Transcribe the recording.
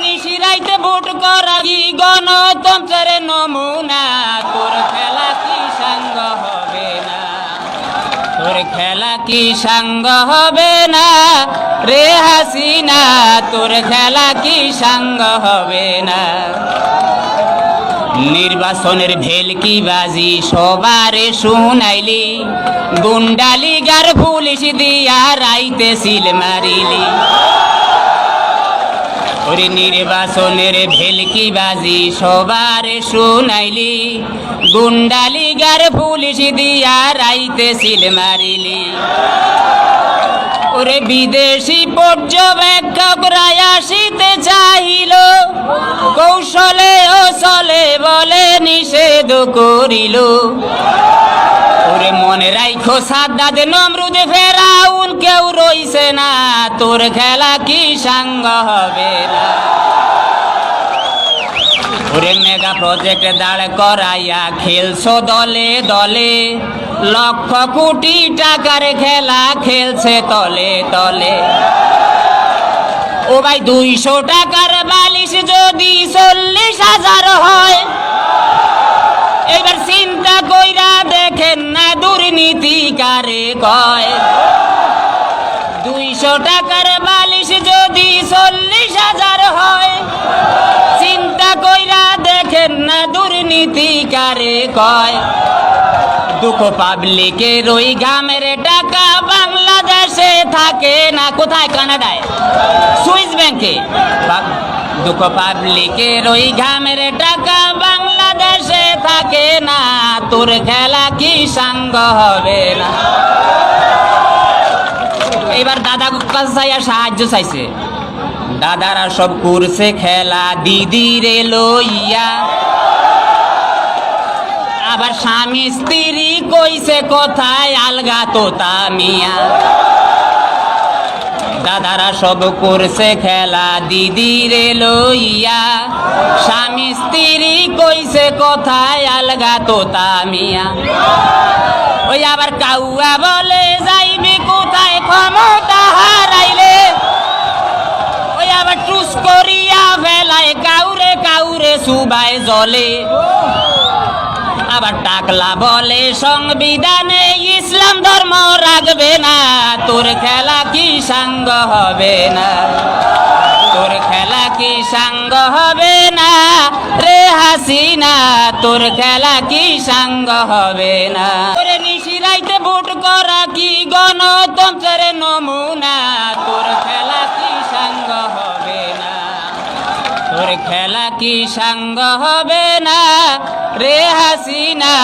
নিশিরাইতে ভোট করা কি গণতন্ত্রের নমুনা? তোর খেলা কি সাঙ্গ হবে না? তোর খেলা কি সাঙ্গ হবে না রে হাসিনা? তোর খেলা কি সাঙ্গ হবে না? নির্বাচনের ভেলকি বাজি সবারে শুনাইলি, গুন্ডালিগার পুলিশ দিয়া রাইতে সিল মারিলি। ওরে নির্বাচনের ভেলকি বাজি সবারে শুনাইলি, গুন্ডালিগার পুলিশ দিয়া রাইতে সিল মারিলি। ওরে বিদেশি পর্যবেক্ষকরা আসিতে চাহিল, কৌশলে ও চলে বলে নিষেধ করিল। ওরে মনে রাইখো সাদ্দাত নমরুদ ফেরাউন কেউ রইছে না, তোর খেলা কি সাঙ্গ হবে না? ওরে মেগা প্রজেক্ট দাঁড় করাইয়া খেলছো দলে দলে, লক্ষ কোটি টাকার খেলা খেলছে তলে তলে। ও ভাই 200 টাকার বালিশ যদি 40,000 হয়, এবার চিন্তা কইরা দেখেন না দুর্নীতি কারে কয়। 200 টাকার বালিশ যদি 40,000 হয়, চিন্তা কইরা দেখেন না দুর্নীতি কারে কয়। দুঃখ পাবলিকের ওই ঘামের টাকা বাংলাদেশে থাকে না, কোথায়? কানাডায়, সুইস ব্যাংকে। দুঃখ পাবলিকের ওই ঘামের টাকা বাংলাদেশে থাকে না, তোর খেলা কি সাঙ্গ হবে না? এবার দাদা কাছে চাইয়া সাহায্য চাইছে, দাদারা সব করছে খেলা দিদিরে লইয়া। আবার স্বামী স্ত্রী কইছে কোথায় আলগা তোতা মিয়া। দাদারা সব করছে খেলা দিদিরে লইয়া, স্বামী স্ত্রী কইছে কোথায় আলগা তোতা মিয়া। ওই আবার কাউয়া বলে যাইবি কোথায় ক্ষমতা হারাইলে, ওই আবার টুস করিয়া ফেলায় কাউরে কাউরে সুবাই জলে। আবার টাকলা বলে সংবিধানে ইসলাম ধর্ম রাখবে না, তোর খেলা কি সাঙ্গ হবে না? তোর খেলা কি সাঙ্গ হবে না রে হাসিনা? তোর খেলা কি সাঙ্গ হবে না? তোরে নিশিরাইতে ভোট করা কি গণতন্ত্রের নমুনা? তোর খেলা কি সাঙ্গ হবে না? তোর খেলা কি সাঙ্গ হবে না রে হাসিনা?